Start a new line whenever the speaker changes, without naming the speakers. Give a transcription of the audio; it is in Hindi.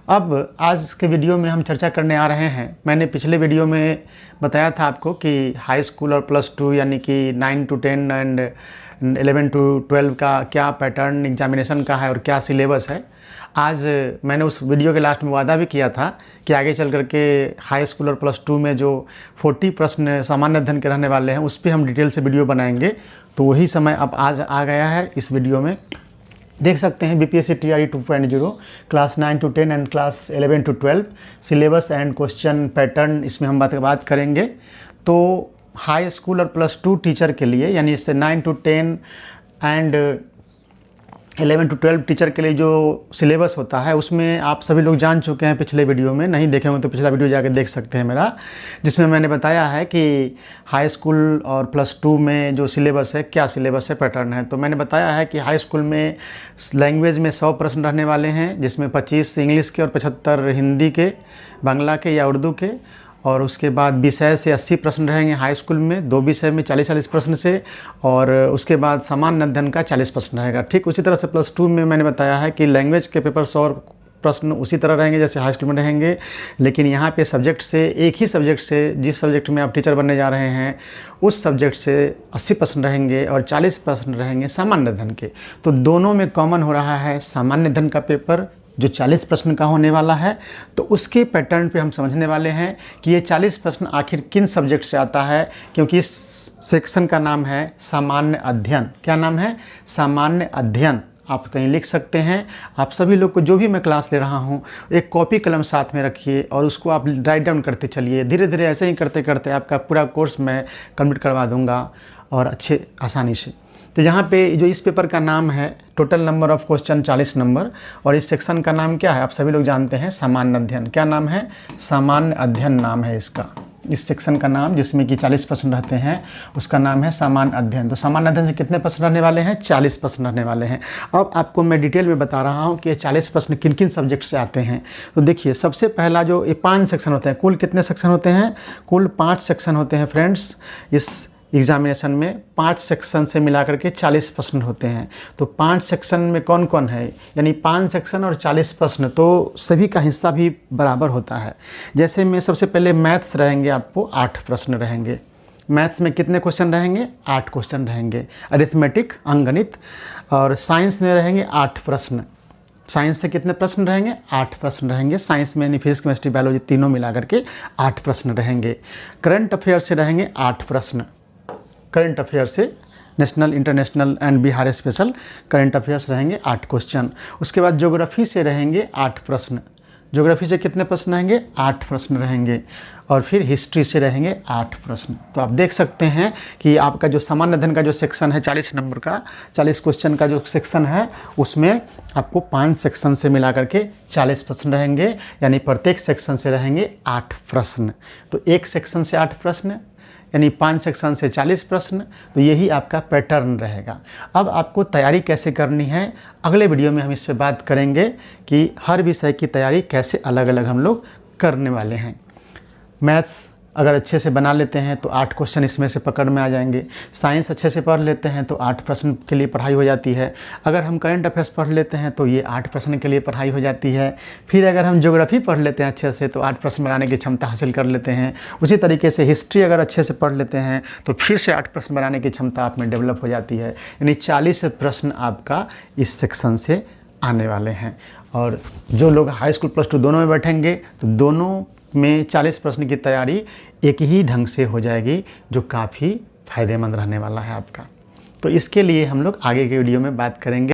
अब आज के वीडियो में हम चर्चा करने आ रहे हैं। मैंने पिछले वीडियो में बताया था आपको कि हाई स्कूल और प्लस टू यानी कि 9 to 10 एंड 11 to 12 का क्या पैटर्न एग्जामिनेशन का है और क्या सिलेबस है। आज मैंने उस वीडियो के लास्ट में वादा भी किया था कि आगे चल करके हाई स्कूल और प्लस टू में जो 40 प्रश्न सामान्य अध्ययन के रहने वाले हैं उस पर हम डिटेल से वीडियो बनाएंगे। तो वही समय अब आज आ गया है। इस वीडियो में देख सकते हैं BPSC TRE 2.0 class 9 to 10 and class 11 to 12 syllabus and question pattern, इसमें हम बात करेंगे। तो हाई स्कूल और प्लस टू टीचर के लिए यानी इससे 9 to 10 एंड 11 to 12 टीचर के लिए जो सिलेबस होता है उसमें आप सभी लोग जान चुके हैं। पिछले वीडियो में नहीं देखे होंगे तो पिछला वीडियो जाकर देख सकते हैं मेरा, जिसमें मैंने बताया है कि हाई स्कूल और प्लस टू में जो सिलेबस है, क्या सिलेबस है, पैटर्न है। तो मैंने बताया है कि हाई स्कूल में लैंग्वेज में 100 प्रश्न रहने वाले हैं, जिसमें 25 इंग्लिश के और 75 हिंदी के, बांग्ला के या उर्दू के। और उसके बाद विषय से 80 प्रश्न रहेंगे हाई स्कूल में, 2 विषय में 40-40 प्रश्न से, और उसके बाद सामान्य अध्ययन का 40 प्रश्न रहेगा। ठीक उसी तरह से प्लस टू में मैंने बताया है कि लैंग्वेज के पेपर 100 प्रश्न उसी तरह रहेंगे जैसे हाई स्कूल में रहेंगे, लेकिन यहाँ पे सब्जेक्ट से, एक ही सब्जेक्ट से, जिस सब्जेक्ट में आप टीचर बनने जा रहे हैं उस सब्जेक्ट से 80 प्रश्न रहेंगे और 40 प्रश्न रहेंगे सामान्य अध्ययन के। तो दोनों में कॉमन हो रहा है सामान्य अध्ययन का पेपर जो 40 प्रश्न का होने वाला है। तो उसके पैटर्न पे हम समझने वाले हैं कि ये 40 प्रश्न आखिर किन सब्जेक्ट से आता है, क्योंकि इस सेक्शन का नाम है सामान्य अध्ययन। क्या नाम है? सामान्य अध्ययन। आप कहीं लिख सकते हैं। आप सभी लोग को जो भी मैं क्लास ले रहा हूँ एक कॉपी कलम साथ में रखिए और उसको आप राइट डाउन करते चलिए। धीरे धीरे ऐसे ही करते करते आपका पूरा कोर्स मैं कंप्लीट करवा दूँगा और अच्छे आसानी से। तो यहाँ पे जो इस पेपर का नाम है, total number of question 40 number, और इस सेक्शन का नाम क्या है आप सभी लोग जानते हैं, सामान्य अध्ययन। क्या नाम है? सामान्य अध्ययन नाम है इसका। इस सेक्शन का नाम जिसमें कि 40 प्रश्न रहते हैं उसका नाम है सामान्य अध्ययन। तो सामान्य अध्ययन से कितने प्रश्न रहने वाले हैं? 40 प्रश्न रहने वाले हैं। अब आपको मैं डिटेल में बता रहा हूँ कि ये 40 प्रश्न किन किन सब्जेक्ट से आते हैं। तो देखिए, सबसे पहला जो ये 5 सेक्शन होते हैं, कुल कितने सेक्शन होते हैं? कुल 5 सेक्शन होते हैं फ्रेंड्स। इस एग्जामिनेशन में 5 सेक्शन से मिलाकर के 40 प्रश्न होते हैं। तो 5 सेक्शन में कौन कौन है, यानी 5 सेक्शन और 40 प्रश्न, तो सभी का हिस्सा भी बराबर होता है। जैसे में सबसे पहले मैथ्स रहेंगे, आपको 8 प्रश्न रहेंगे। मैथ्स में कितने क्वेश्चन रहेंगे? 8 क्वेश्चन रहेंगे। अरिथमेटिक, अंकगणित। और साइंस में रहेंगे 8 प्रश्न। साइंस से कितने प्रश्न रहेंगे? 8 प्रश्न रहेंगे। साइंस में यानी फिजिक्स, केमिस्ट्री, बायोलॉजी तीनों मिला करके 8 प्रश्न रहेंगे। करंट अफेयर से रहेंगे 8 प्रश्न। करंट अफेयर से national, international and Bihar special current affairs रहेंगे 8 क्वेश्चन। उसके बाद ज्योग्राफी से रहेंगे 8 प्रश्न। ज्योग्राफी से कितने प्रश्न रहेंगे? 8 प्रश्न रहेंगे। और फिर हिस्ट्री से रहेंगे 8 प्रश्न। तो आप देख सकते हैं कि आपका जो सामान्य अध्ययन का जो सेक्शन है 40 नंबर का, 40 क्वेश्चन का जो सेक्शन है उसमें आपको 5 सेक्शन से मिला करके 40 प्रश्न रहेंगे, यानी प्रत्येक सेक्शन से रहेंगे 8 प्रश्न। तो एक सेक्शन से 8 प्रश्न यानी 5 सेक्शन से 40 प्रश्न। तो यही आपका पैटर्न रहेगा। अब आपको तैयारी कैसे करनी है, अगले वीडियो में हम इस पर बात करेंगे कि हर विषय की तैयारी कैसे अलग अलग हम लोग करने वाले हैं। मैथ्स अगर अच्छे से बना लेते हैं तो 8 क्वेश्चन इसमें से पकड़ में आ जाएंगे। साइंस अच्छे से पढ़ लेते हैं तो 8 प्रश्न के लिए पढ़ाई हो जाती है। अगर हम करंट अफेयर्स पढ़ लेते हैं तो ये 8 प्रश्न के लिए पढ़ाई हो जाती है। फिर अगर हम ज्योग्राफी पढ़ लेते हैं अच्छे से तो 8 प्रश्न बनाने की क्षमता हासिल कर लेते हैं। उसी तरीके से हिस्ट्री अगर अच्छे से पढ़ लेते हैं तो फिर से 8 प्रश्न बनाने की क्षमता आप में डेवलप हो जाती है। यानी 40 प्रश्न आपका इस सेक्शन से आने वाले हैं। और जो लोग हाई स्कूल प्लस टू दोनों में बैठेंगे तो दोनों में 40 प्रश्न की तैयारी एक ही ढंग से हो जाएगी, जो काफ़ी फ़ायदेमंद रहने वाला है आपका। तो इसके लिए हम लोग आगे के वीडियो में बात करेंगे।